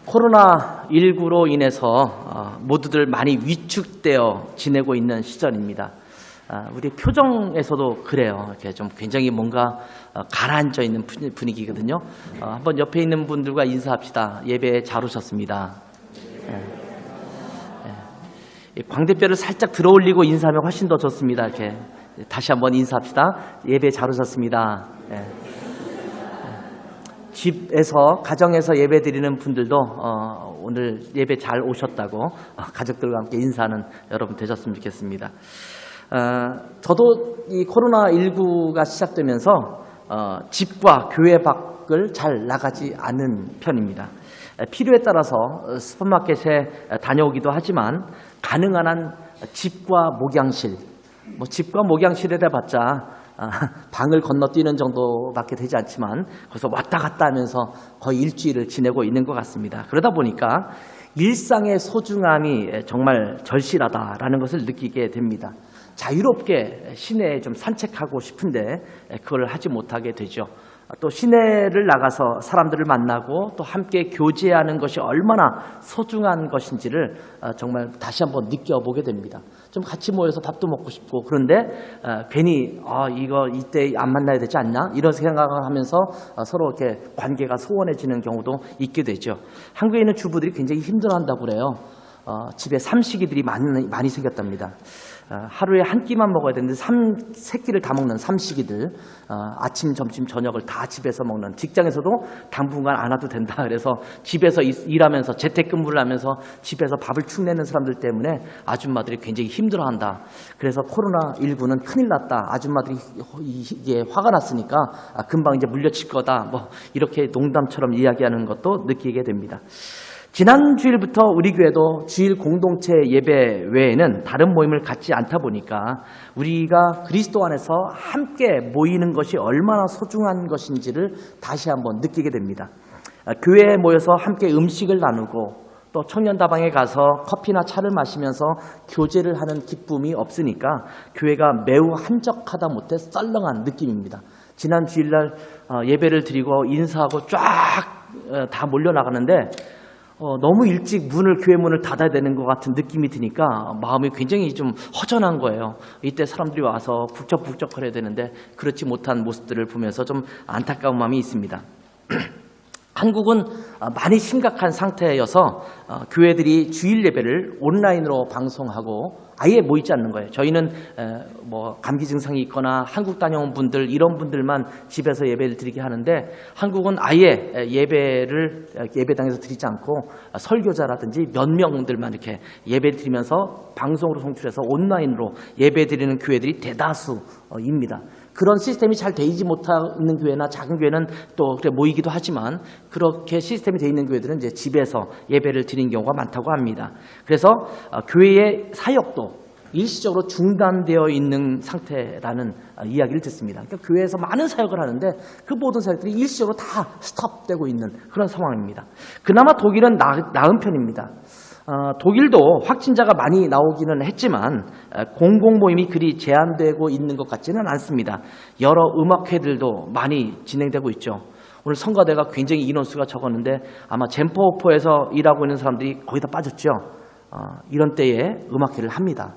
코로나19로 인해서 모두들 많이 위축되어 지내고 있는 시절입니다. 우리 표정에서도 그래요. 이렇게 좀 굉장히 뭔가 가라앉아 있는 분위기거든요. 한번 옆에 있는 분들과 인사합시다. 예배에 잘 오셨습니다. 광대뼈를 살짝 들어 올리고 인사하면 훨씬 더 좋습니다. 이렇게 다시 한번 인사합시다. 예배에 잘 오셨습니다. 집에서 가정에서 예배 드리는 분들도 오늘 예배 잘 오셨다고 가족들과 함께 인사하는 여러분 되셨으면 좋겠습니다. 저도 이 코로나19가 시작되면서 집과 교회 밖을 잘 나가지 않는 편입니다. 필요에 따라서 슈퍼마켓에 다녀오기도 하지만 가능한 한 집과 목양실, 집과 목양실에 대봤자 방을 건너뛰는 정도밖에 되지 않지만 거기서 왔다 갔다 하면서 거의 일주일을 지내고 있는 것 같습니다. 그러다 보니까 일상의 소중함이 정말 절실하다라는 것을 느끼게 됩니다. 자유롭게 시내에 좀 산책하고 싶은데 그걸 하지 못하게 되죠. 또 시내를 나가서 사람들을 만나고 또 함께 교제하는 것이 얼마나 소중한 것인지를 정말 다시 한번 느껴보게 됩니다. 좀 같이 모여서 밥도 먹고 싶고, 그런데 괜히 이거 이때 안 만나야 되지 않나 이런 생각을 하면서 서로 이렇게 관계가 소원해지는 경우도 있게 되죠. 한국에 있는 주부들이 굉장히 힘들어한다고 그래요. 집에 삼식이들이 많이 생겼답니다. 하루에 한 끼만 먹어야 되는데 세 끼를 다 먹는 삼식이들, 아침, 점심, 저녁을 다 집에서 먹는, 직장에서도 당분간 안 와도 된다. 그래서 집에서 일하면서 재택근무를 하면서 집에서 밥을 축내는 사람들 때문에 아줌마들이 굉장히 힘들어한다. 그래서 코로나19는 큰일 났다. 아줌마들이 이게 화가 났으니까 금방 이제 물려칠 거다. 이렇게 농담처럼 이야기하는 것도 느끼게 됩니다. 지난 주일부터 우리 교회도 주일 공동체 예배 외에는 다른 모임을 갖지 않다 보니까 우리가 그리스도 안에서 함께 모이는 것이 얼마나 소중한 것인지를 다시 한번 느끼게 됩니다. 교회에 모여서 함께 음식을 나누고 또 청년다방에 가서 커피나 차를 마시면서 교제를 하는 기쁨이 없으니까 교회가 매우 한적하다 못해 썰렁한 느낌입니다. 지난 주일날 예배를 드리고 인사하고 쫙 다 몰려나가는데 너무 일찍 교회 문을 닫아야 되는 것 같은 느낌이 드니까 마음이 굉장히 좀 허전한 거예요. 이때 사람들이 와서 북적북적거려야 되는데 그렇지 못한 모습들을 보면서 좀 안타까운 마음이 있습니다. 한국은 많이 심각한 상태여서 교회들이 주일 예배를 온라인으로 방송하고 아예 모이지 않는 거예요. 저희는 감기 증상이 있거나 한국 다녀온 분들, 이런 분들만 집에서 예배를 드리게 하는데, 한국은 아예 예배를 예배당에서 드리지 않고 설교자라든지 몇 명들만 이렇게 예배를 드리면서 방송으로 송출해서 온라인으로 예배 드리는 교회들이 대다수입니다. 그런 시스템이 잘 되지 못하는 교회나 작은 교회는 또 그래 모이기도 하지만, 그렇게 시스템이 되어 있는 교회들은 이제 집에서 예배를 드리는 경우가 많다고 합니다. 그래서 교회의 사역도 일시적으로 중단되어 있는 상태라는 이야기를 듣습니다. 그러니까 교회에서 많은 사역을 하는데 그 모든 사역들이 일시적으로 다 스톱되고 있는 그런 상황입니다. 그나마 독일은 나은 편입니다. 독일도 확진자가 많이 나오기는 했지만 공공 모임이 그리 제한되고 있는 것 같지는 않습니다. 여러 음악회들도 많이 진행되고 있죠. 오늘 성가대가 굉장히 인원수가 적었는데 아마 젠퍼호퍼에서 일하고 있는 사람들이 거의 다 빠졌죠. 이런 때에 음악회를 합니다.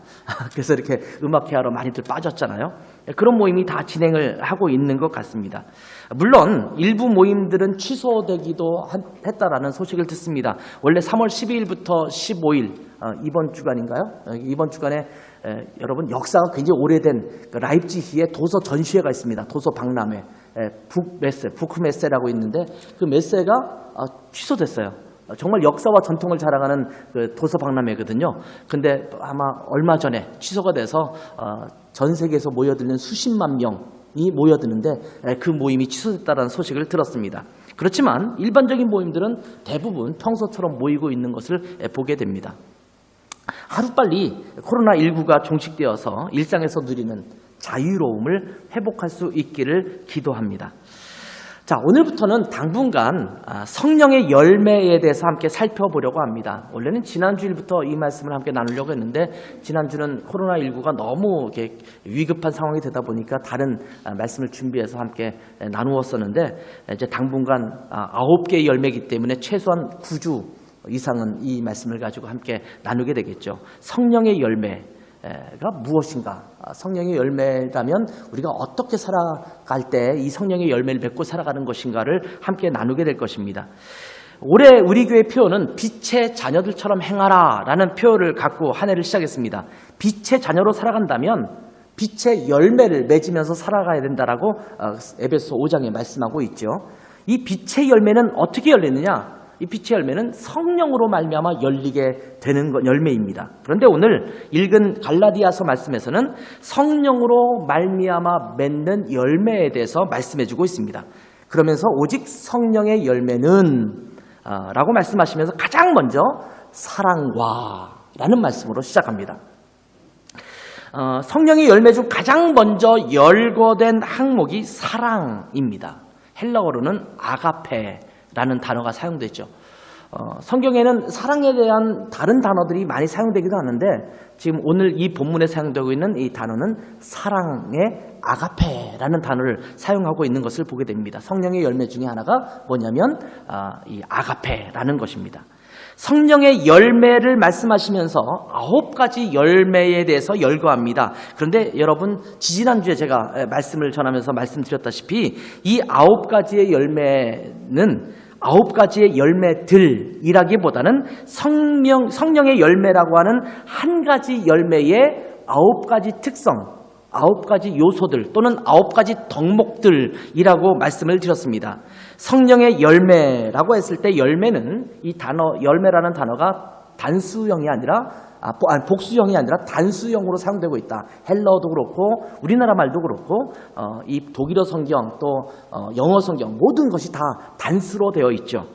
그래서 이렇게 음악회 하러 많이들 빠졌잖아요. 그런 모임이 다 진행을 하고 있는 것 같습니다. 물론 일부 모임들은 취소되기도 했다라는 소식을 듣습니다. 원래 3월 12일부터 15일, 이번 주간인가요? 이번 주간에 여러분 역사가 굉장히 오래된 라입지히에 도서 전시회가 있습니다. 도서 박람회, 부크메세라고 있는데 그 메세가 취소됐어요. 정말 역사와 전통을 자랑하는 그 도서 박람회거든요. 근데 아마 얼마 전에 취소가 돼서 전 세계에서 모여드는 수십만 명이 모여드는데 그 모임이 취소됐다는 소식을 들었습니다. 그렇지만 일반적인 모임들은 대부분 평소처럼 모이고 있는 것을 보게 됩니다. 하루빨리 코로나19가 종식되어서 일상에서 누리는 자유로움을 회복할 수 있기를 기도합니다. 자, 오늘부터는 당분간 성령의 열매에 대해서 함께 살펴보려고 합니다. 원래는 지난주일부터 이 말씀을 함께 나누려고 했는데 지난주는 코로나19가 너무 이렇게 위급한 상황이 되다 보니까 다른 말씀을 준비해서 함께 나누었었는데 이제 당분간 9개의 열매이기 때문에 최소한 9주 이상은 이 말씀을 가지고 함께 나누게 되겠죠. 성령의 열매가 무엇인가? 성령의 열매라면 우리가 어떻게 살아갈 때 이 성령의 열매를 맺고 살아가는 것인가를 함께 나누게 될 것입니다. 올해 우리 교회 표어는 빛의 자녀들처럼 행하라 라는 표어를 갖고 한 해를 시작했습니다. 빛의 자녀로 살아간다면 빛의 열매를 맺으면서 살아가야 된다라고 에베소 5장에 말씀하고 있죠. 이 빛의 열매는 어떻게 열리느냐? 이 빛의 열매는 성령으로 말미암아 열리게 되는 열매입니다. 그런데 오늘 읽은 갈라디아서 말씀에서는 성령으로 말미암아 맺는 열매에 대해서 말씀해주고 있습니다. 그러면서 오직 성령의 열매는 라고 말씀하시면서 가장 먼저 사랑과 라는 말씀으로 시작합니다. 성령의 열매 중 가장 먼저 열거된 항목이 사랑입니다. 헬라어로는 아가페라는 단어가 사용되죠. 성경에는 사랑에 대한 다른 단어들이 많이 사용되기도 하는데 지금 오늘 이 본문에 사용되고 있는 이 단어는 사랑의 아가페라는 단어를 사용하고 있는 것을 보게 됩니다. 성령의 열매 중에 하나가 뭐냐면 이 아가페라는 것입니다. 성령의 열매를 말씀하시면서 9가지 열매에 대해서 열거합니다. 그런데 여러분 지지난주에 제가 말씀을 전하면서 말씀드렸다시피 이 9가지의 열매는 9가지의 열매들이라기보다는 성령의 열매라고 하는 한 가지 열매의 9가지 특성, 9가지 요소들 또는 9가지 덕목들이라고 말씀을 드렸습니다. 성령의 열매라고 했을 때 열매는 이 단어 열매라는 단어가 단수형이 아니라 복수형이 아니라 단수형으로 사용되고 있다. 헬라어도 그렇고 우리나라 말도 그렇고 이 독일어 성경 또 영어 성경 모든 것이 다 단수로 되어 있죠.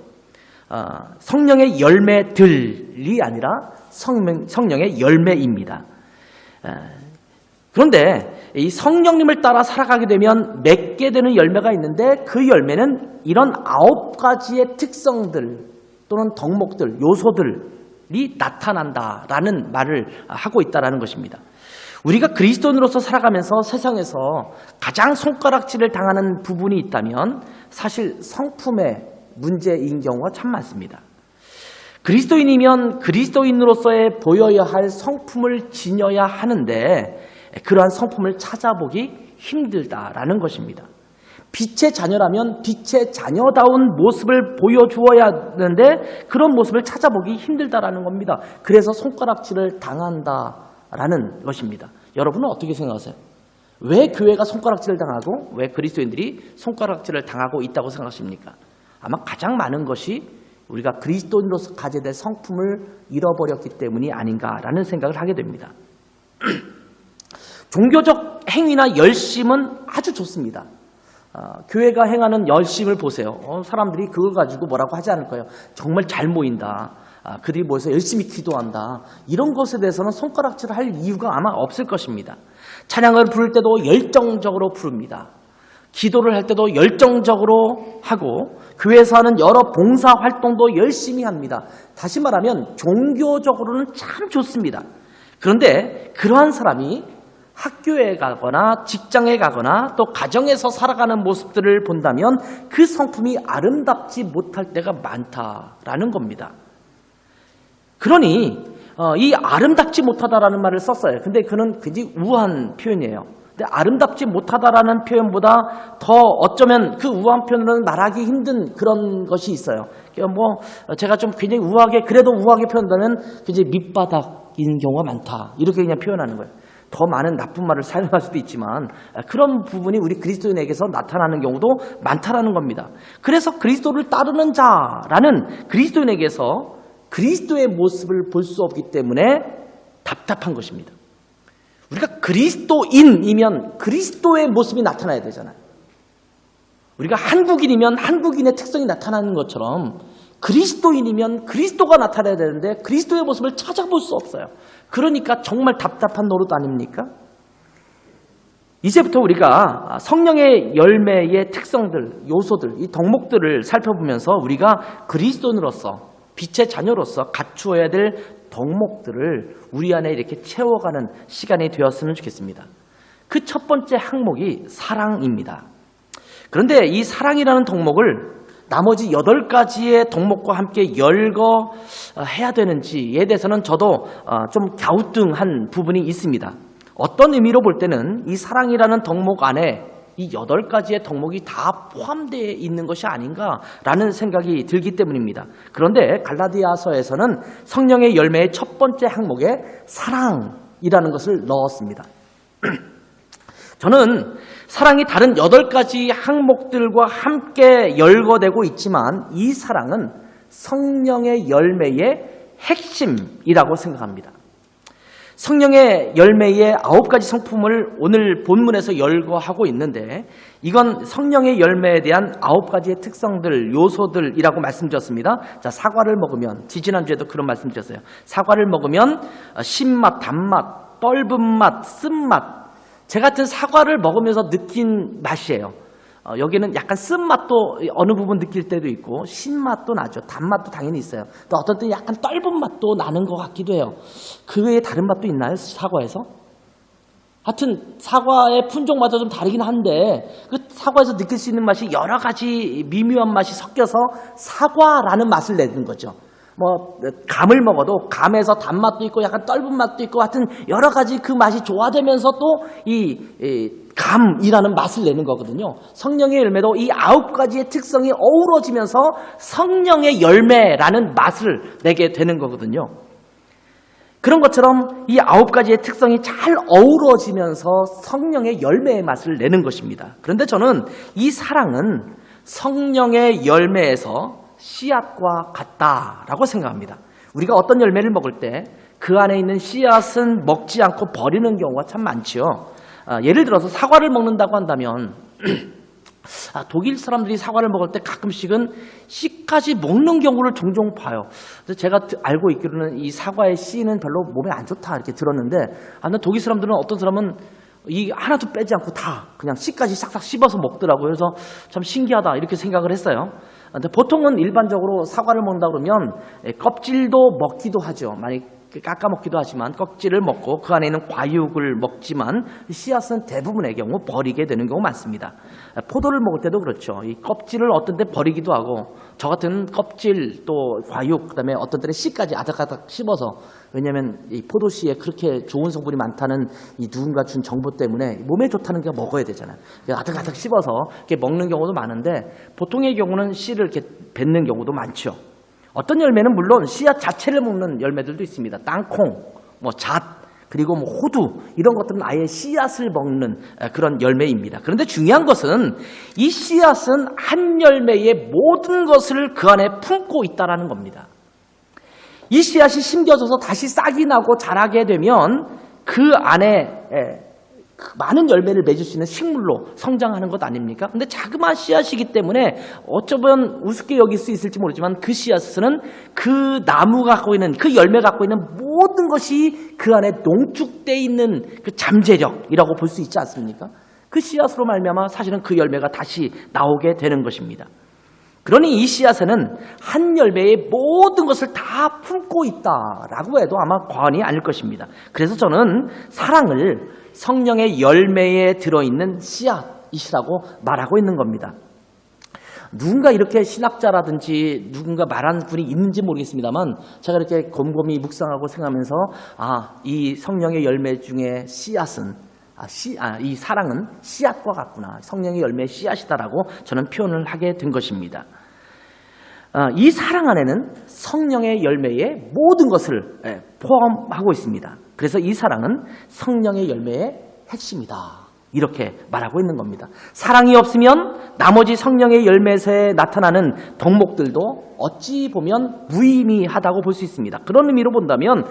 성령의 열매들이 아니라 성령의 열매입니다. 그런데 이 성령님을 따라 살아가게 되면 맺게 되는 열매가 있는데 그 열매는 이런 9가지의 특성들 또는 덕목들, 요소들이 나타난다라는 말을 하고 있다는 것입니다. 우리가 그리스도인으로서 살아가면서 세상에서 가장 손가락질을 당하는 부분이 있다면 사실 성품의 문제인 경우가 참 많습니다. 그리스도인이면 그리스도인으로서의 보여야 할 성품을 지녀야 하는데 그러한 성품을 찾아보기 힘들다라는 것입니다. 빛의 자녀라면 빛의 자녀다운 모습을 보여주어야 하는데 그런 모습을 찾아보기 힘들다라는 겁니다. 그래서 손가락질을 당한다라는 것입니다. 여러분은 어떻게 생각하세요? 왜 교회가 손가락질을 당하고 왜 그리스도인들이 손가락질을 당하고 있다고 생각하십니까? 아마 가장 많은 것이 우리가 그리스도인으로서 가져야 될 성품을 잃어버렸기 때문이 아닌가라는 생각을 하게 됩니다. 종교적 행위나 열심은 아주 좋습니다. 교회가 행하는 열심을 보세요. 사람들이 그거 가지고 뭐라고 하지 않을 거예요. 정말 잘 모인다. 그들이 모여서 열심히 기도한다. 이런 것에 대해서는 손가락질을 할 이유가 아마 없을 것입니다. 찬양을 부를 때도 열정적으로 부릅니다. 기도를 할 때도 열정적으로 하고 교회에서 하는 여러 봉사 활동도 열심히 합니다. 다시 말하면 종교적으로는 참 좋습니다. 그런데 그러한 사람이 학교에 가거나 직장에 가거나 또 가정에서 살아가는 모습들을 본다면 그 성품이 아름답지 못할 때가 많다라는 겁니다. 그러니 이 아름답지 못하다라는 말을 썼어요. 근데 그는 굉장히 우아한 표현이에요. 근데 아름답지 못하다라는 표현보다 더 어쩌면 그 우아한 표현으로는 말하기 힘든 그런 것이 있어요. 뭐 제가 좀 굉장히 우아하게 그래도 우아하게 표현하는 굉장히 밑바닥인 경우가 많다. 이렇게 그냥 표현하는 거예요. 더 많은 나쁜 말을 사용할 수도 있지만 그런 부분이 우리 그리스도인에게서 나타나는 경우도 많다라는 겁니다. 그래서 그리스도를 따르는 자라는 그리스도인에게서 그리스도의 모습을 볼 수 없기 때문에 답답한 것입니다. 우리가 그리스도인이면 그리스도의 모습이 나타나야 되잖아요. 우리가 한국인이면 한국인의 특성이 나타나는 것처럼 그리스도인이면 그리스도가 나타나야 되는데 그리스도의 모습을 찾아볼 수 없어요. 그러니까 정말 답답한 노릇 아닙니까? 이제부터 우리가 성령의 열매의 특성들, 요소들, 이 덕목들을 살펴보면서 우리가 그리스도인으로서 빛의 자녀로서 갖추어야 될 덕목들을 우리 안에 이렇게 채워가는 시간이 되었으면 좋겠습니다. 그 첫 번째 항목이 사랑입니다. 그런데 이 사랑이라는 덕목을 나머지 8가지의 덕목과 함께 열거해야 되는지에 대해서는 저도 좀 갸우뚱한 부분이 있습니다. 어떤 의미로 볼 때는 이 사랑이라는 덕목 안에 이 8가지의 덕목이 다 포함되어 있는 것이 아닌가라는 생각이 들기 때문입니다. 그런데 갈라디아서에서는 성령의 열매의 첫 번째 항목에 사랑이라는 것을 넣었습니다. 저는 사랑이 다른 8가지 항목들과 함께 열거되고 있지만 이 사랑은 성령의 열매의 핵심이라고 생각합니다. 성령의 열매의 9가지 성품을 오늘 본문에서 열거하고 있는데 이건 성령의 열매에 대한 9가지의 특성들, 요소들이라고 말씀드렸습니다. 자, 사과를 먹으면, 지지난주에도 그런 말씀드렸어요. 사과를 먹으면 신맛, 단맛, 떫은 맛, 쓴맛, 제 같은 사과를 먹으면서 느낀 맛이에요. 여기는 약간 쓴맛도 어느 부분 느낄 때도 있고 신맛도 나죠. 단맛도 당연히 있어요. 또 어떤 때는 약간 떫은 맛도 나는 것 같기도 해요. 그 외에 다른 맛도 있나요? 사과에서? 하여튼 사과의 품종마다 좀 다르긴 한데 그 사과에서 느낄 수 있는 맛이 여러 가지 미묘한 맛이 섞여서 사과라는 맛을 내는 거죠. 뭐 감을 먹어도 감에서 단맛도 있고 약간 떫은 맛도 있고 하여튼 여러 가지 그 맛이 조화되면서 또 이 감이라는 맛을 내는 거거든요. 성령의 열매도 이 9가지의 특성이 어우러지면서 성령의 열매라는 맛을 내게 되는 거거든요. 그런 것처럼 이 9가지의 특성이 잘 어우러지면서 성령의 열매의 맛을 내는 것입니다. 그런데 저는 이 사랑은 성령의 열매에서 씨앗과 같다라고 생각합니다. 우리가 어떤 열매를 먹을 때 그 안에 있는 씨앗은 먹지 않고 버리는 경우가 참 많지요. 예를 들어서 사과를 먹는다고 한다면 독일 사람들이 사과를 먹을 때 가끔씩은 씨까지 먹는 경우를 종종 봐요. 그래서 제가 알고 있기로는 이 사과의 씨는 별로 몸에 안 좋다 이렇게 들었는데 독일 사람들은 어떤 사람은 이 하나도 빼지 않고 다 그냥 씨까지 싹싹 씹어서 먹더라고요. 그래서 참 신기하다 이렇게 생각을 했어요. 근데 보통은 일반적으로 사과를 먹는다 그러면 껍질도 먹기도 하죠. 많이 깎아 먹기도 하지만 껍질을 먹고 그 안에 있는 과육을 먹지만 씨앗은 대부분의 경우 버리게 되는 경우 많습니다. 포도를 먹을 때도 그렇죠. 이 껍질을 어떤 때 버리기도 하고 저 같은 껍질 또 과육 그다음에 어떤 때는 씨까지 아닥아닥 씹어서 왜냐하면 이 포도씨에 그렇게 좋은 성분이 많다는 이 누군가 준 정보 때문에 몸에 좋다는 게 먹어야 되잖아요. 아닥아닥 씹어서 이렇게 먹는 경우도 많은데 보통의 경우는 씨를 이렇게 뱉는 경우도 많죠. 어떤 열매는 물론 씨앗 자체를 먹는 열매들도 있습니다. 땅콩, 잣, 그리고 호두 이런 것들은 아예 씨앗을 먹는 그런 열매입니다. 그런데 중요한 것은 이 씨앗은 한 열매의 모든 것을 그 안에 품고 있다는 겁니다. 이 씨앗이 심겨져서 다시 싹이 나고 자라게 되면 그 안에 많은 열매를 맺을 수 있는 식물로 성장하는 것 아닙니까? 근데 자그마한 씨앗이기 때문에 어쩌면 우습게 여길 수 있을지 모르지만 그 씨앗은 그 나무가 갖고 있는 그 열매가 갖고 있는 모든 것이 그 안에 농축되어 있는 그 잠재력이라고 볼 수 있지 않습니까? 그 씨앗으로 말미암아 사실은 그 열매가 다시 나오게 되는 것입니다. 그러니 이 씨앗에는 한 열매의 모든 것을 다 품고 있다라고 해도 아마 과언이 아닐 것입니다. 그래서 저는 사랑을 성령의 열매에 들어있는 씨앗이시라고 말하고 있는 겁니다. 누군가 이렇게 신학자라든지 누군가 말한 분이 있는지 모르겠습니다만 제가 이렇게 곰곰이 묵상하고 생각하면서 이 성령의 열매 중에 씨앗은 이 사랑은 씨앗과 같구나. 성령의 열매의 씨앗이다라고 저는 표현을 하게 된 것입니다. 이 사랑 안에는 성령의 열매의 모든 것을 포함하고 있습니다. 그래서 이 사랑은 성령의 열매의 핵심이다. 이렇게 말하고 있는 겁니다. 사랑이 없으면 나머지 성령의 열매에서 나타나는 덕목들도 어찌 보면 무의미하다고 볼 수 있습니다. 그런 의미로 본다면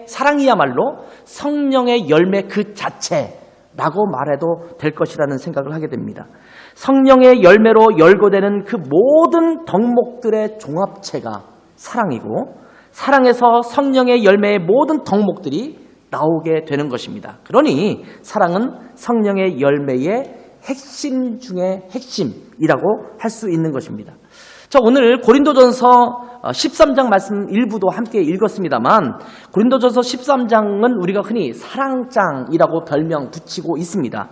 사랑이야말로 성령의 열매 그 자체라고 말해도 될 것이라는 생각을 하게 됩니다. 성령의 열매로 열거되는 그 모든 덕목들의 종합체가 사랑이고 사랑에서 성령의 열매의 모든 덕목들이 나오게 되는 것입니다. 그러니 사랑은 성령의 열매의 핵심 중에 핵심이라고 할 수 있는 것입니다. 자, 오늘 고린도전서 13장 말씀 일부도 함께 읽었습니다만 고린도전서 13장은 우리가 흔히 사랑장이라고 별명 붙이고 있습니다.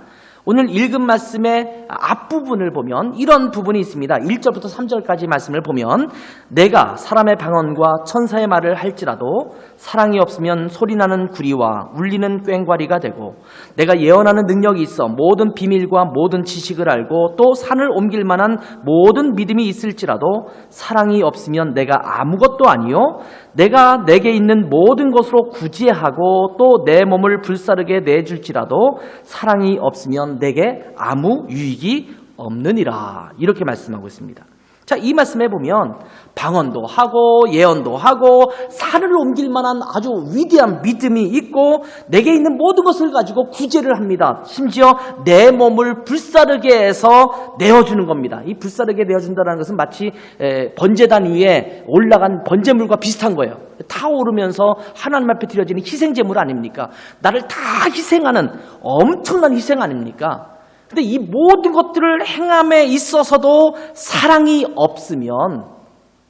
오늘 읽은 말씀의 앞부분을 보면 이런 부분이 있습니다. 1절부터 3절까지 말씀을 보면 내가 사람의 방언과 천사의 말을 할지라도 사랑이 없으면 소리나는 구리와 울리는 꽹과리가 되고 내가 예언하는 능력이 있어 모든 비밀과 모든 지식을 알고 또 산을 옮길 만한 모든 믿음이 있을지라도 사랑이 없으면 내가 아무것도 아니요 내가 내게 있는 모든 것으로 구제하고 또 내 몸을 불사르게 내줄지라도 사랑이 없으면 내게 아무 유익이 없느니라. 이렇게 말씀하고 있습니다. 자, 이 말씀에 보면 방언도 하고 예언도 하고 산을 옮길 만한 아주 위대한 믿음이 있고 내게 있는 모든 것을 가지고 구제를 합니다. 심지어 내 몸을 불사르게 해서 내어주는 겁니다. 이 불사르게 내어준다는 것은 마치 번제단 위에 올라간 번제물과 비슷한 거예요. 타오르면서 하나님 앞에 드려지는 희생제물 아닙니까? 나를 다 희생하는 엄청난 희생 아닙니까? 근데 이 모든 것들을 행함에 있어서도 사랑이 없으면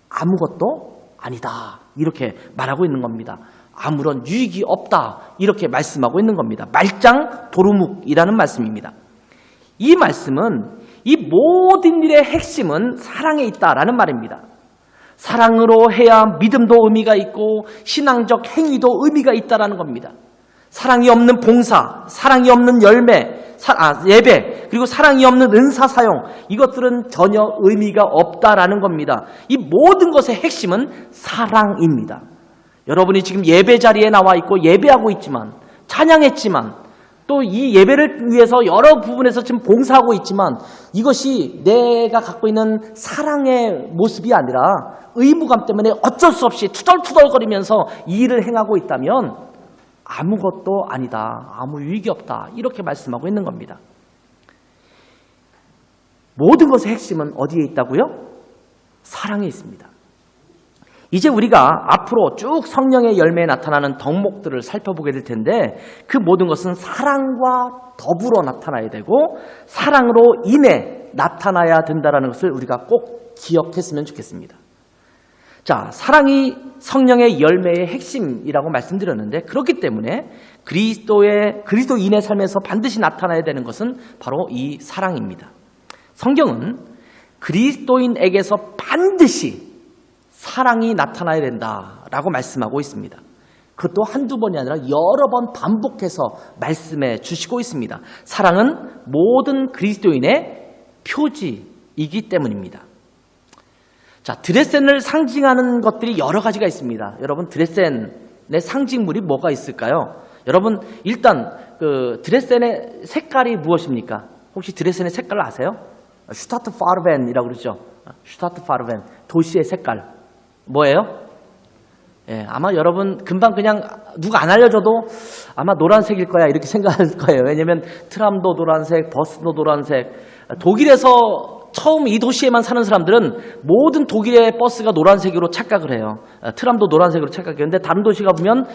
아무것도 아니다. 이렇게 말하고 있는 겁니다. 아무런 유익이 없다. 이렇게 말씀하고 있는 겁니다. 말짱 도루묵이라는 말씀입니다. 이 말씀은 이 모든 일의 핵심은 사랑에 있다라는 말입니다. 사랑으로 해야 믿음도 의미가 있고 신앙적 행위도 의미가 있다라는 겁니다. 사랑이 없는 봉사, 사랑이 없는 예배, 그리고 사랑이 없는 은사 사용, 이것들은 전혀 의미가 없다라는 겁니다. 이 모든 것의 핵심은 사랑입니다. 여러분이 지금 예배 자리에 나와 있고 예배하고 있지만, 찬양했지만, 또 이 예배를 위해서 여러 부분에서 지금 봉사하고 있지만 이것이 내가 갖고 있는 사랑의 모습이 아니라 의무감 때문에 어쩔 수 없이 투덜투덜거리면서 이 일을 행하고 있다면 아무것도 아니다. 아무 유익이 없다. 이렇게 말씀하고 있는 겁니다. 모든 것의 핵심은 어디에 있다고요? 사랑에 있습니다. 이제 우리가 앞으로 쭉 성령의 열매에 나타나는 덕목들을 살펴보게 될 텐데 그 모든 것은 사랑과 더불어 나타나야 되고 사랑으로 인해 나타나야 된다는 것을 우리가 꼭 기억했으면 좋겠습니다. 자, 사랑이 성령의 열매의 핵심이라고 말씀드렸는데 그렇기 때문에 그리스도인의 삶에서 반드시 나타나야 되는 것은 바로 이 사랑입니다. 성경은 그리스도인에게서 반드시 사랑이 나타나야 된다라고 말씀하고 있습니다. 그것도 한두 번이 아니라 여러 번 반복해서 말씀해 주시고 있습니다. 사랑은 모든 그리스도인의 표지이기 때문입니다. 자, 드레센을 상징하는 것들이 여러 가지가 있습니다. 여러분, 드레센의 상징물이 뭐가 있을까요? 여러분, 일단 그 드레센의 색깔이 무엇입니까? 혹시 드레센의 색깔을 아세요? 슈타트파르벤이라고 그러죠. 슈타트파르벤, 도시의 색깔. 뭐예요? 예, 아마 여러분 금방 그냥 누가 안 알려줘도 아마 노란색일 거야 이렇게 생각할 거예요. 왜냐하면 트람도 노란색, 버스도 노란색. 독일에서 처음 이 도시에만 사는 사람들은 모든 독일의 버스가 노란색으로 착각을 해요. 트람도 노란색으로 착각해요. 근데 다른 도시 가보면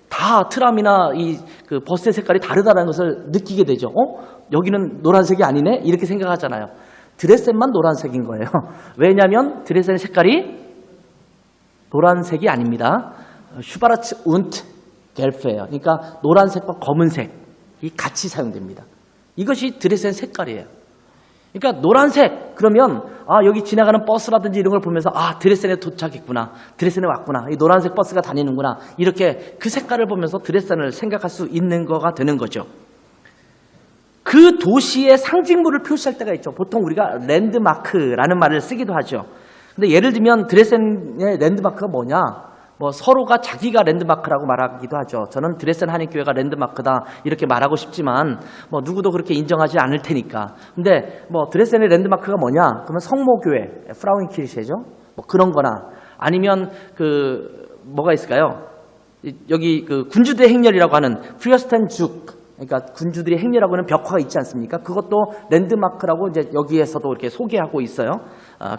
다 트람이나 그 버스의 색깔이 다르다는 것을 느끼게 되죠. 여기는 노란색이 아니네? 이렇게 생각하잖아요. 드레센만 노란색인 거예요. 왜냐하면 드레센의 색깔이 노란색이 아닙니다. 슈바르츠 운트 겔프예요. 그러니까 노란색과 검은색이 같이 사용됩니다. 이것이 드레센 색깔이에요. 그러니까 노란색 그러면 여기 지나가는 버스라든지 이런 걸 보면서 드레센에 도착했구나. 드레센에 왔구나. 이 노란색 버스가 다니는구나. 이렇게 그 색깔을 보면서 드레센을 생각할 수 있는 거가 되는 거죠. 그 도시의 상징물을 표시할 때가 있죠. 보통 우리가 랜드마크라는 말을 쓰기도 하죠. 근데 예를 들면 드레센의 랜드마크가 뭐냐? 뭐 서로가 자기가 랜드마크라고 말하기도 하죠. 저는 드레센 한인교회가 랜드마크다 이렇게 말하고 싶지만 뭐 누구도 그렇게 인정하지 않을 테니까. 근데 뭐 드레센의 랜드마크가 뭐냐? 그러면 성모교회, 프라우인키르셰죠. 뭐 그런 거나 아니면 뭐가 있을까요? 여기 그 군주대 행렬이라고 하는 프리어스탄 죽 그러니까 군주들이 행렬하고 있는 벽화가 있지 않습니까? 그것도 랜드마크라고 이제 여기에서도 이렇게 소개하고 있어요.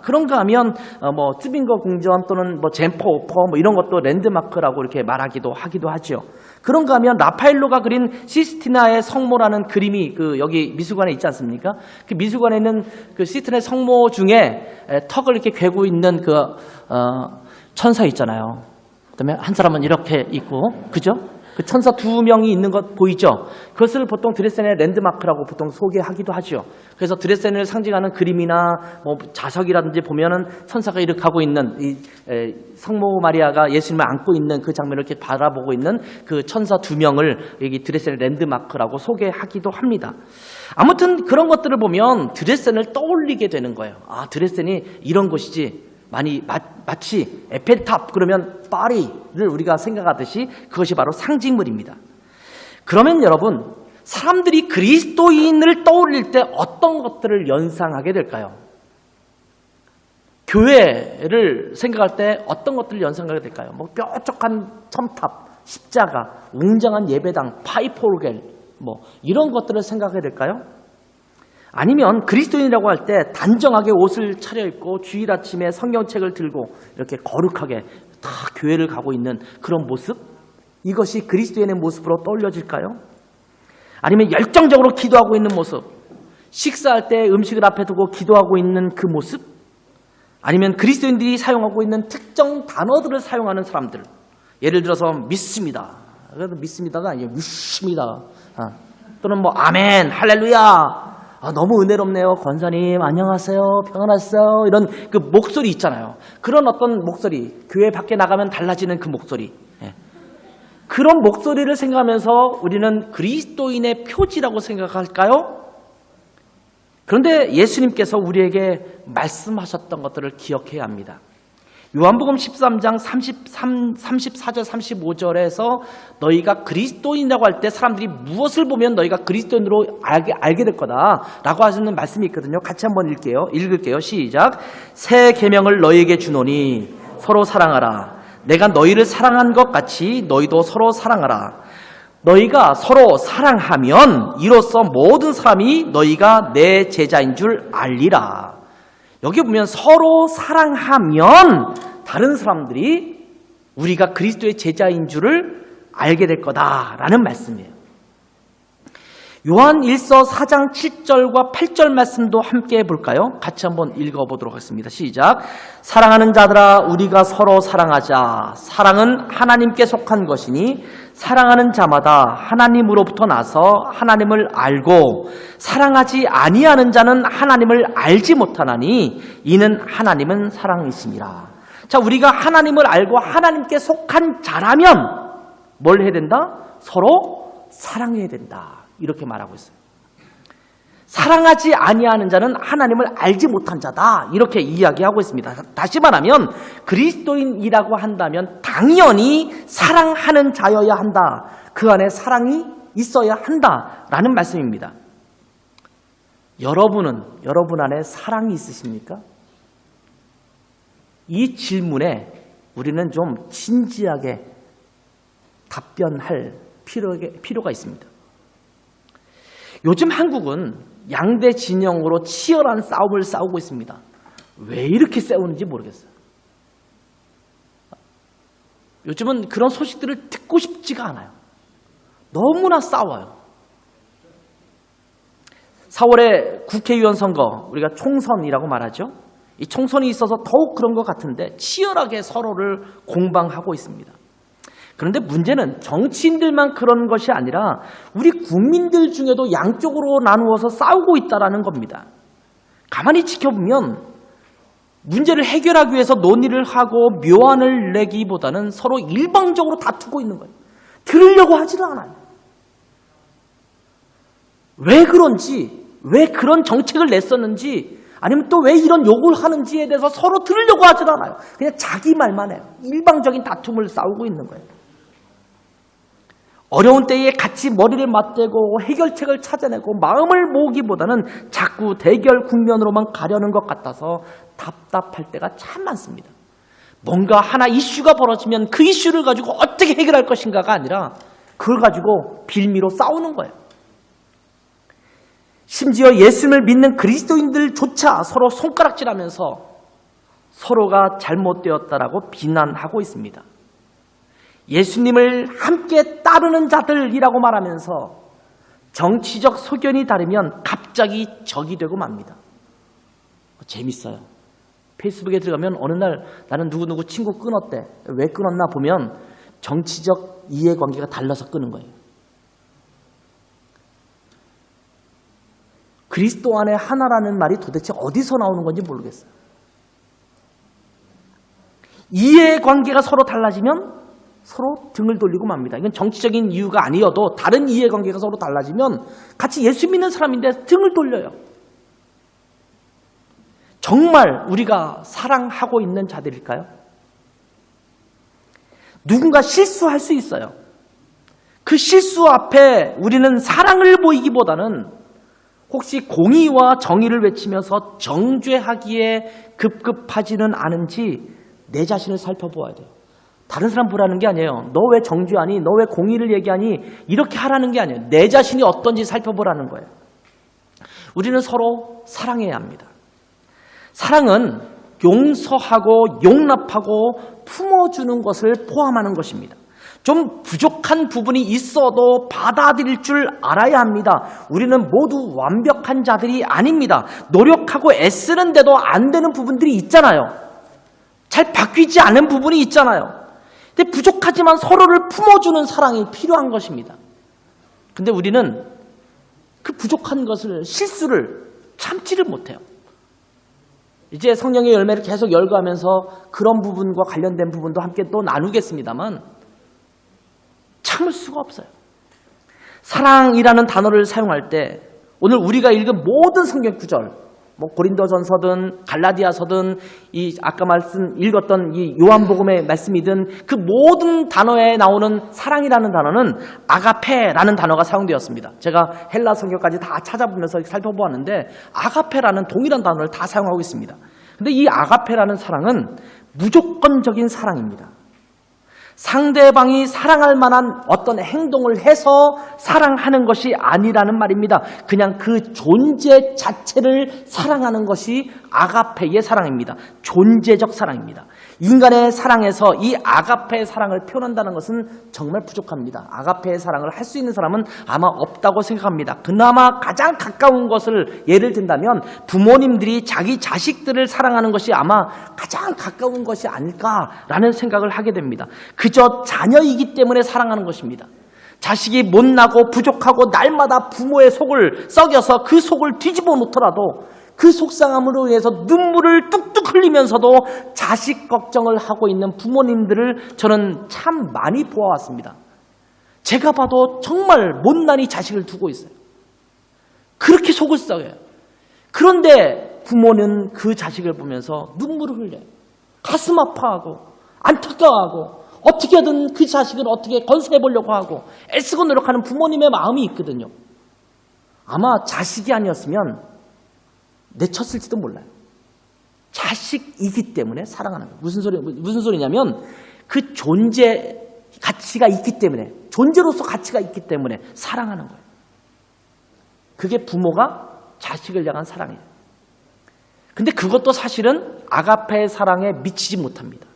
그런가 하면 뭐 쯔빙거 궁전 또는 뭐 젠퍼 오퍼 뭐 이런 것도 랜드마크라고 이렇게 말하기도 하기도 하죠. 그런가 하면 라파엘로가 그린 시스티나의 성모라는 그림이 그 여기 미술관에 있지 않습니까? 그 미술관에 있는 그 시스티나의 성모 중에 턱을 이렇게 괴고 있는 그 천사 있잖아요. 그다음에 한 사람은 이렇게 있고, 그죠? 그 천사 두 명이 있는 것 보이죠? 그것을 보통 드레센의 랜드마크라고 보통 소개하기도 하죠. 그래서 드레센을 상징하는 그림이나 뭐 자석이라든지 보면은 천사가 이렇게 하고 있는 이 성모 마리아가 예수님을 안고 있는 그 장면을 이렇게 바라보고 있는 그 천사 두 명을 여기 드레센의 랜드마크라고 소개하기도 합니다. 아무튼 그런 것들을 보면 드레센을 떠올리게 되는 거예요. 아, 드레센이 이런 곳이지. 마치 에펠탑 그러면 파리를 우리가 생각하듯이 그것이 바로 상징물입니다. 그러면 여러분, 사람들이 그리스도인을 떠올릴 때 어떤 것들을 연상하게 될까요? 교회를 생각할 때 어떤 것들을 연상하게 될까요? 뭐 뾰족한 첨탑, 십자가, 웅장한 예배당, 파이프 오르겔 뭐 이런 것들을 생각하게 될까요? 아니면 그리스도인이라고 할 때 단정하게 옷을 차려입고 주일 아침에 성경책을 들고 이렇게 거룩하게 다 교회를 가고 있는 그런 모습? 이것이 그리스도인의 모습으로 떠올려질까요? 아니면 열정적으로 기도하고 있는 모습, 식사할 때 음식을 앞에 두고 기도하고 있는 그 모습? 아니면 그리스도인들이 사용하고 있는 특정 단어들을 사용하는 사람들, 예를 들어서 믿습니다. 그래도 믿습니다가 아니에요. 믿습니다. 또는 뭐 아멘, 할렐루야. 너무 은혜롭네요. 권사님 안녕하세요. 평안하세요. 이런 그 목소리 있잖아요. 그런 어떤 목소리, 교회 밖에 나가면 달라지는 그 목소리. 그런 목소리를 생각하면서 우리는 그리스도인의 표지라고 생각할까요? 그런데 예수님께서 우리에게 말씀하셨던 것들을 기억해야 합니다. 요한복음 13장 34절 35절에서 너희가 그리스도인이라고 할 때 사람들이 무엇을 보면 너희가 그리스도인으로 알게 될 거다라고 하시는 말씀이 있거든요. 같이 한번 읽을게요. 시작. 새 계명을 너희에게 주노니 서로 사랑하라. 내가 너희를 사랑한 것 같이 너희도 서로 사랑하라. 너희가 서로 사랑하면 이로써 모든 사람이 너희가 내 제자인 줄 알리라. 여기 보면 서로 사랑하면 다른 사람들이 우리가 그리스도의 제자인 줄을 알게 될 거다라는 말씀이에요. 요한 1서 4장 7절과 8절 말씀도 함께 볼까요? 같이 한번 읽어보도록 하겠습니다. 시작. 사랑하는 자들아 우리가 서로 사랑하자. 사랑은 하나님께 속한 것이니 사랑하는 자마다 하나님으로부터 나서 하나님을 알고 사랑하지 아니하는 자는 하나님을 알지 못하나니 이는 하나님은 사랑이심이라. 자, 우리가 하나님을 알고 하나님께 속한 자라면 뭘 해야 된다? 서로 사랑해야 된다. 이렇게 말하고 있어요. 사랑하지 아니하는 자는 하나님을 알지 못한 자다. 이렇게 이야기하고 있습니다. 다시 말하면 그리스도인이라고 한다면 당연히 사랑하는 자여야 한다. 그 안에 사랑이 있어야 한다라는 말씀입니다. 여러분 안에 사랑이 있으십니까? 이 질문에 우리는 좀 진지하게 답변할 필요가 있습니다. 요즘 한국은 양대 진영으로 치열한 싸움을 싸우고 있습니다. 왜 이렇게 싸우는지 모르겠어요. 요즘은 그런 소식들을 듣고 싶지가 않아요. 너무나 싸워요. 4월에 국회의원 선거, 우리가 총선이라고 말하죠. 이 총선이 있어서 더욱 그런 것 같은데 치열하게 서로를 공방하고 있습니다. 그런데 문제는 정치인들만 그런 것이 아니라 우리 국민들 중에도 양쪽으로 나누어서 싸우고 있다는 겁니다. 가만히 지켜보면 문제를 해결하기 위해서 논의를 하고 묘안을 내기보다는 서로 일방적으로 다투고 있는 거예요. 들으려고 하지도 않아요. 왜 그런지, 왜 그런 정책을 냈었는지, 아니면 또 왜 이런 욕을 하는지에 대해서 서로 들으려고 하지도 않아요. 그냥 자기 말만 해요. 일방적인 다툼을 싸우고 있는 거예요. 어려운 때에 같이 머리를 맞대고 해결책을 찾아내고 마음을 모으기보다는 자꾸 대결 국면으로만 가려는 것 같아서 답답할 때가 참 많습니다. 뭔가 하나 이슈가 벌어지면 그 이슈를 가지고 어떻게 해결할 것인가가 아니라 그걸 가지고 빌미로 싸우는 거예요. 심지어 예수님을 믿는 그리스도인들조차 서로 손가락질하면서 서로가 잘못되었다라고 비난하고 있습니다. 예수님을 함께 따르는 자들이라고 말하면서 정치적 소견이 다르면 갑자기 적이 되고 맙니다. 재밌어요. 페이스북에 들어가면 어느 날 나는 누구누구 친구 끊었대. 왜 끊었나 보면 정치적 이해관계가 달라서 끊은 거예요. 그리스도 안에 하나라는 말이 도대체 어디서 나오는 건지 모르겠어요. 이해관계가 서로 달라지면 서로 등을 돌리고 맙니다. 이건 정치적인 이유가 아니어도 다른 이해관계가 서로 달라지면 같이 예수 믿는 사람인데 등을 돌려요. 정말 우리가 사랑하고 있는 자들일까요? 누군가 실수할 수 있어요. 그 실수 앞에 우리는 사랑을 보이기보다는 혹시 공의와 정의를 외치면서 정죄하기에 급급하지는 않은지 내 자신을 살펴보아야 돼요. 다른 사람 보라는 게 아니에요. 너 왜 정죄하니? 너 왜 공의를 얘기하니? 이렇게 하라는 게 아니에요. 내 자신이 어떤지 살펴보라는 거예요. 우리는 서로 사랑해야 합니다. 사랑은 용서하고 용납하고 품어주는 것을 포함하는 것입니다. 좀 부족한 부분이 있어도 받아들일 줄 알아야 합니다. 우리는 모두 완벽한 자들이 아닙니다. 노력하고 애쓰는데도 안 되는 부분들이 있잖아요. 잘 바뀌지 않은 부분이 있잖아요. 근데 부족하지만 서로를 품어주는 사랑이 필요한 것입니다. 근데 우리는 그 부족한 것을, 실수를 참지를 못해요. 이제 성령의 열매를 계속 열거하면서 그런 부분과 관련된 부분도 함께 또 나누겠습니다만 참을 수가 없어요. 사랑이라는 단어를 사용할 때 오늘 우리가 읽은 모든 성경 구절, 고린도전서든 갈라디아서든 이 아까 읽었던 이 요한복음의 말씀이든 그 모든 단어에 나오는 사랑이라는 단어는 아가페라는 단어가 사용되었습니다. 제가 헬라 성경까지 다 찾아보면서 살펴보았는데 아가페라는 동일한 단어를 다 사용하고 있습니다. 근데 이 아가페라는 사랑은 무조건적인 사랑입니다. 상대방이 사랑할 만한 어떤 행동을 해서 사랑하는 것이 아니라는 말입니다. 그냥 그 존재 자체를 사랑하는 것이 아가페의 사랑입니다. 존재적 사랑입니다. 인간의 사랑에서 이 아가페의 사랑을 표현한다는 것은 정말 부족합니다. 아가페의 사랑을 할 수 있는 사람은 아마 없다고 생각합니다. 그나마 가장 가까운 것을 예를 든다면 부모님들이 자기 자식들을 사랑하는 것이 아마 가장 가까운 것이 아닐까라는 생각을 하게 됩니다. 그저 자녀이기 때문에 사랑하는 것입니다. 자식이 못나고 부족하고 날마다 부모의 속을 썩여서 그 속을 뒤집어 놓더라도 그 속상함으로 인해서 눈물을 뚝뚝 흘리면서도 자식 걱정을 하고 있는 부모님들을 저는 참 많이 보아왔습니다. 제가 봐도 정말 못난이 자식을 두고 있어요. 그렇게 속을 썩여요. 그런데 부모는 그 자식을 보면서 눈물을 흘려요. 가슴 아파하고 안타까워하고 어떻게든 그 자식을 어떻게 건사해보려고 하고 애쓰고 노력하는 부모님의 마음이 있거든요. 아마 자식이 아니었으면 내쳤을지도 몰라요. 자식이기 때문에 사랑하는 거예요. 무슨 소리냐면 그 존재 가치가 있기 때문에, 존재로서 가치가 있기 때문에 사랑하는 거예요. 그게 부모가 자식을 향한 사랑이에요. 근데 그것도 사실은 아가페의 사랑에 미치지 못합니다.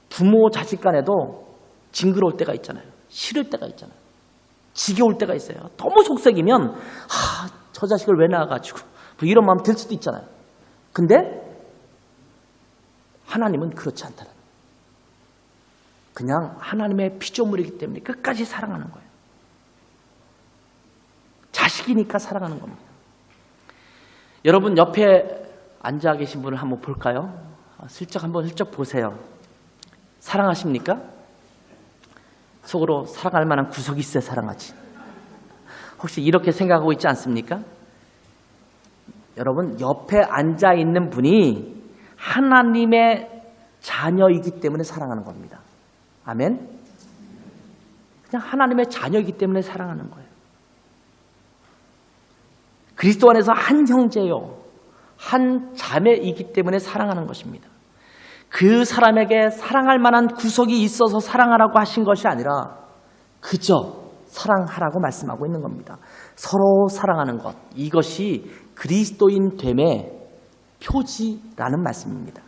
부모 자식 간에도 징그러울 때가 있잖아요. 싫을 때가 있잖아요. 지겨울 때가 있어요. 너무 속삭이면 저 자식을 왜 낳아가지고 뭐 이런 마음 들 수도 있잖아요. 근데 하나님은 그렇지 않다는 거예요. 그냥 하나님의 피조물이기 때문에 끝까지 사랑하는 거예요. 자식이니까 사랑하는 겁니다. 여러분 옆에 앉아 계신 분을 한번 볼까요? 슬쩍 보세요. 사랑하십니까? 속으로 사랑할 만한 구석이 있어야 사랑하지. 혹시 이렇게 생각하고 있지 않습니까? 여러분 옆에 앉아있는 분이 하나님의 자녀이기 때문에 사랑하는 겁니다. 아멘? 그냥 하나님의 자녀이기 때문에 사랑하는 거예요. 그리스도 안에서 한 형제요, 한 자매이기 때문에 사랑하는 것입니다. 그 사람에게 사랑할 만한 구석이 있어서 사랑하라고 하신 것이 아니라 그저 사랑하라고 말씀하고 있는 겁니다. 서로 사랑하는 것, 이것이 그리스도인 됨의 표지라는 말씀입니다.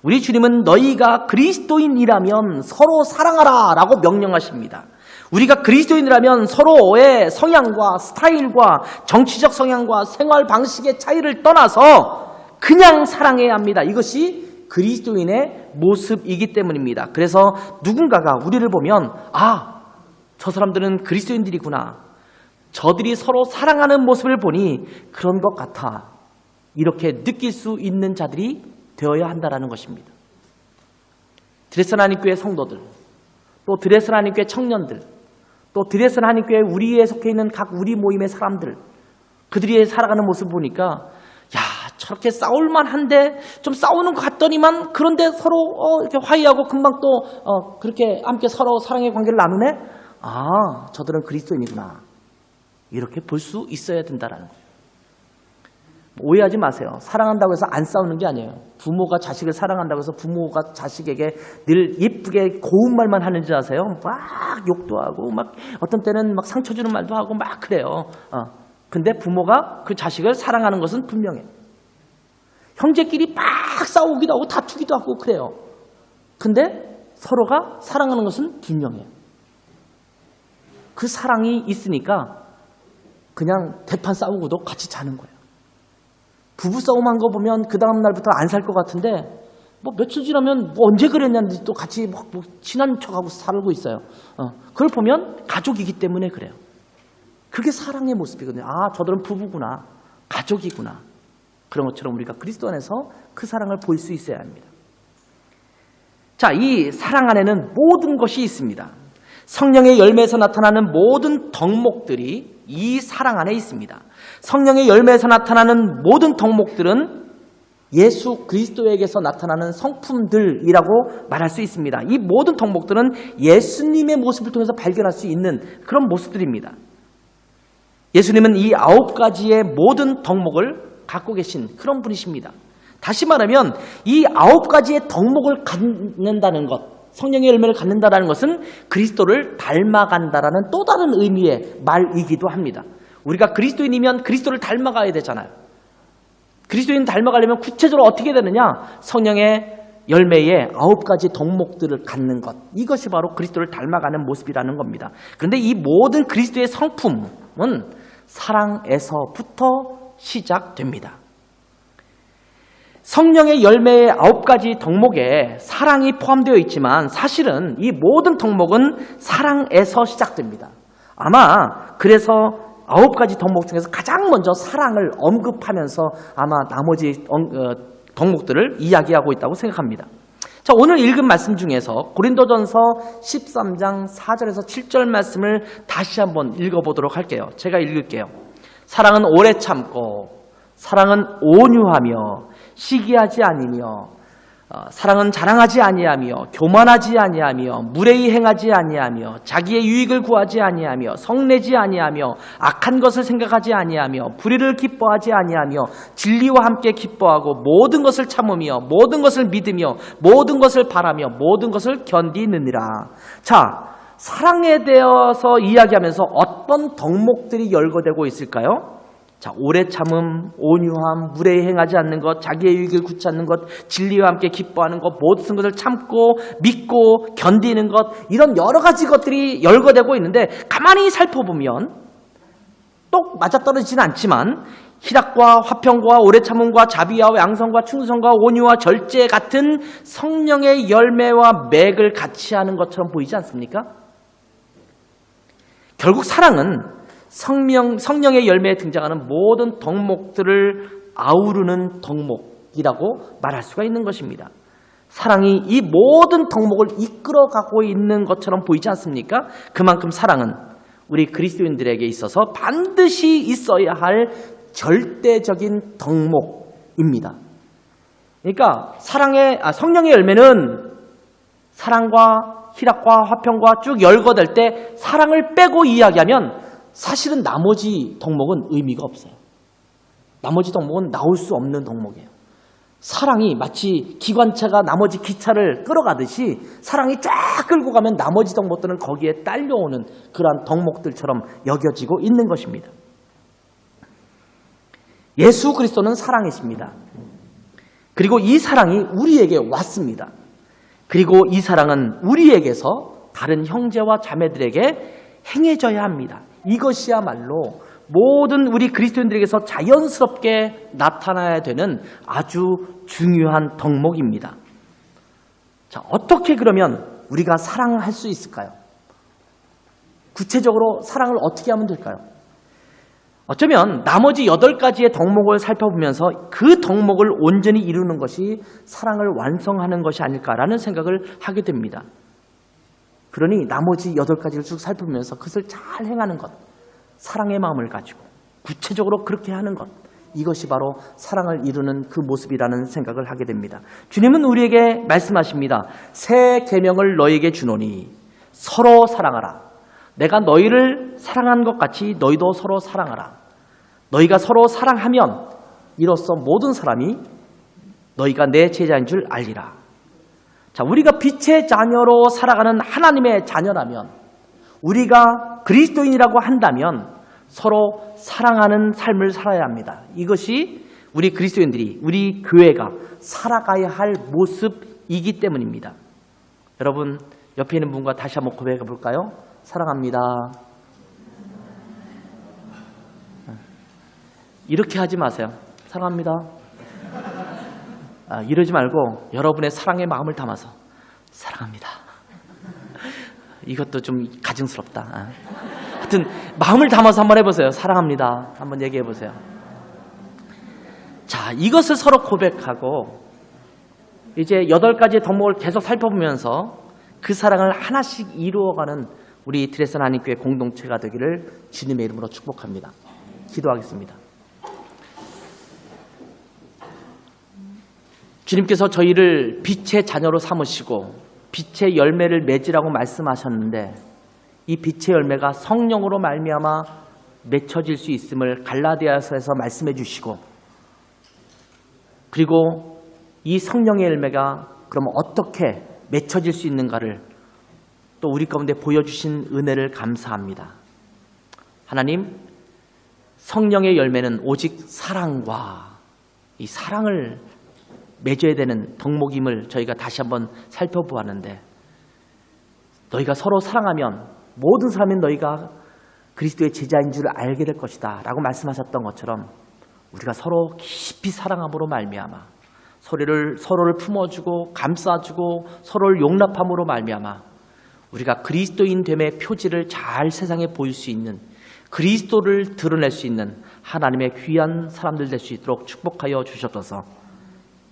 우리 주님은 너희가 그리스도인이라면 서로 사랑하라 라고 명령하십니다. 우리가 그리스도인이라면 서로의 성향과 스타일과 정치적 성향과 생활 방식의 차이를 떠나서 그냥 사랑해야 합니다. 이것이 그리스도인의 모습이기 때문입니다. 그래서 누군가가 우리를 보면 저 사람들은 그리스도인들이구나. 저들이 서로 사랑하는 모습을 보니 그런 것 같아. 이렇게 느낄 수 있는 자들이 되어야 한다는 것입니다. 드레스나 하나님교회 성도들, 또 드레스나 하나님교회 청년들, 또 드레스나 하나님교회 우리에 속해 있는 각 우리 모임의 사람들, 그들이 살아가는 모습을 보니까 저렇게 싸울만 한데 좀 싸우는 것 같더니만 그런데 서로 이렇게 화해하고 금방 또 그렇게 함께 서로 사랑의 관계를 나누네? 저들은 그리스도인이구나. 이렇게 볼 수 있어야 된다는 거예요. 오해하지 마세요. 사랑한다고 해서 안 싸우는 게 아니에요. 부모가 자식을 사랑한다고 해서 부모가 자식에게 늘 예쁘게 고운 말만 하는 줄 아세요? 막 욕도 하고 막 어떤 때는 막 상처 주는 말도 하고 막 그래요. 근데 부모가 그 자식을 사랑하는 것은 분명해요. 형제끼리 막 싸우기도 하고 다투기도 하고 그래요. 근데 서로가 사랑하는 것은 분명해요. 그 사랑이 있으니까 그냥 대판 싸우고도 같이 자는 거예요. 부부싸움한 거 보면 그 다음 날부터 안 살 것 같은데 며칠 지나면 언제 그랬냐는데 또 같이 친한 척하고 살고 있어요. 그걸 보면 가족이기 때문에 그래요. 그게 사랑의 모습이거든요. 저들은 부부구나. 가족이구나. 그런 것처럼 우리가 그리스도 안에서 그 사랑을 볼 수 있어야 합니다. 자, 이 사랑 안에는 모든 것이 있습니다. 성령의 열매에서 나타나는 모든 덕목들이 이 사랑 안에 있습니다. 성령의 열매에서 나타나는 모든 덕목들은 예수 그리스도에게서 나타나는 성품들이라고 말할 수 있습니다. 이 모든 덕목들은 예수님의 모습을 통해서 발견할 수 있는 그런 모습들입니다. 예수님은 이 9가지의 모든 덕목을 갖고 계신 그런 분이십니다. 다시 말하면 이 9가지의 덕목을 갖는다는 것, 성령의 열매를 갖는다는 것은 그리스도를 닮아간다라는 또 다른 의미의 말이기도 합니다. 우리가 그리스도인이면 그리스도를 닮아가야 되잖아요. 그리스도인 닮아가려면 구체적으로 어떻게 되느냐? 성령의 열매의 9가지 덕목들을 갖는 것. 이것이 바로 그리스도를 닮아가는 모습이라는 겁니다. 그런데 이 모든 그리스도의 성품은 사랑에서부터 시작됩니다. 성령의 열매의 9가지 덕목에 사랑이 포함되어 있지만 사실은 이 모든 덕목은 사랑에서 시작됩니다. 아마 그래서 9가지 덕목 중에서 가장 먼저 사랑을 언급하면서 아마 나머지 덕목들을 이야기하고 있다고 생각합니다. 자, 오늘 읽은 말씀 중에서 고린도전서 13장 4절에서 7절 말씀을 다시 한번 읽어보도록 할게요. 제가 읽을게요. 사랑은 오래 참고, 사랑은 온유하며, 시기하지 아니며, 사랑은 자랑하지 아니하며, 교만하지 아니하며, 무례히 행하지 아니하며, 자기의 유익을 구하지 아니하며, 성내지 아니하며, 악한 것을 생각하지 아니하며, 불의를 기뻐하지 아니하며, 진리와 함께 기뻐하고, 모든 것을 참으며, 모든 것을 믿으며, 모든 것을 바라며, 모든 것을 견디느니라. 자, 사랑에 대해서 이야기하면서 어떤 덕목들이 열거되고 있을까요? 자, 오래 참음, 온유함, 무례히 행하지 않는 것, 자기의 유익을 굳지 않는 것, 진리와 함께 기뻐하는 것, 모든 것을 참고 믿고 견디는 것, 이런 여러 가지 것들이 열거되고 있는데 가만히 살펴보면 똑 맞아떨어지진 않지만 희락과 화평과 오래 참음과 자비와 양성과 충성과 온유와 절제 같은 성령의 열매와 맥을 같이 하는 것처럼 보이지 않습니까? 결국 사랑은 성령의 열매에 등장하는 모든 덕목들을 아우르는 덕목이라고 말할 수가 있는 것입니다. 사랑이 이 모든 덕목을 이끌어가고 있는 것처럼 보이지 않습니까? 그만큼 사랑은 우리 그리스도인들에게 있어서 반드시 있어야 할 절대적인 덕목입니다. 그러니까 성령의 열매는 사랑과 희락과 화평과 쭉 열거될 때 사랑을 빼고 이야기하면 사실은 나머지 덕목은 의미가 없어요. 나머지 덕목은 나올 수 없는 덕목이에요. 사랑이 마치 기관차가 나머지 기차를 끌어가듯이 사랑이 쫙 끌고 가면 나머지 덕목들은 거기에 딸려오는 그러한 덕목들처럼 여겨지고 있는 것입니다. 예수 그리스도는 사랑이십니다. 그리고 이 사랑이 우리에게 왔습니다. 그리고 이 사랑은 우리에게서 다른 형제와 자매들에게 행해져야 합니다. 이것이야말로 모든 우리 그리스도인들에게서 자연스럽게 나타나야 되는 아주 중요한 덕목입니다. 자, 어떻게 그러면 우리가 사랑할 수 있을까요? 구체적으로 사랑을 어떻게 하면 될까요? 어쩌면 나머지 8가지의 덕목을 살펴보면서 그 덕목을 온전히 이루는 것이 사랑을 완성하는 것이 아닐까라는 생각을 하게 됩니다. 그러니 나머지 8가지를 쭉 살펴보면서 그것을 잘 행하는 것, 사랑의 마음을 가지고 구체적으로 그렇게 하는 것, 이것이 바로 사랑을 이루는 그 모습이라는 생각을 하게 됩니다. 주님은 우리에게 말씀하십니다. 새 계명을 너희에게 주노니 서로 사랑하라. 내가 너희를 사랑한 것 같이 너희도 서로 사랑하라. 너희가 서로 사랑하면 이로써 모든 사람이 너희가 내 제자인 줄 알리라. 자, 우리가 빛의 자녀로 살아가는 하나님의 자녀라면, 우리가 그리스도인이라고 한다면 서로 사랑하는 삶을 살아야 합니다. 이것이 우리 그리스도인들이, 우리 교회가 살아가야 할 모습이기 때문입니다. 여러분, 옆에 있는 분과 다시 한번 고백해 볼까요? 사랑합니다. 이렇게 하지 마세요. 사랑합니다. 이러지 말고 여러분의 사랑의 마음을 담아서 사랑합니다. 이것도 좀 가증스럽다. 하여튼 마음을 담아서 한번 해보세요. 사랑합니다. 한번 얘기해 보세요. 자, 이것을 서로 고백하고 이제 8가지의 덕목을 계속 살펴보면서 그 사랑을 하나씩 이루어가는 우리 드레스 하나님교회 공동체가 되기를 주님의 이름으로 축복합니다. 기도하겠습니다. 주님께서 저희를 빛의 자녀로 삼으시고 빛의 열매를 맺으라고 말씀하셨는데, 이 빛의 열매가 성령으로 말미암아 맺혀질 수 있음을 갈라디아서에서 말씀해 주시고, 그리고 이 성령의 열매가 그럼 어떻게 맺혀질 수 있는가를 또 우리 가운데 보여주신 은혜를 감사합니다. 하나님, 성령의 열매는 오직 사랑과 이 사랑을 맺어야 되는 덕목임을 저희가 다시 한번 살펴보았는데, 너희가 서로 사랑하면 모든 사람이 너희가 그리스도의 제자인 줄 알게 될 것이다 라고 말씀하셨던 것처럼, 우리가 서로 깊이 사랑함으로 말미암아 서로를 품어주고 감싸주고 서로를 용납함으로 말미암아 우리가 그리스도인 됨의 표지를 잘 세상에 보일 수 있는, 그리스도를 드러낼 수 있는 하나님의 귀한 사람들 될 수 있도록 축복하여 주셔서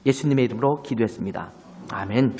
예수님의 이름으로 기도했습니다. 아멘.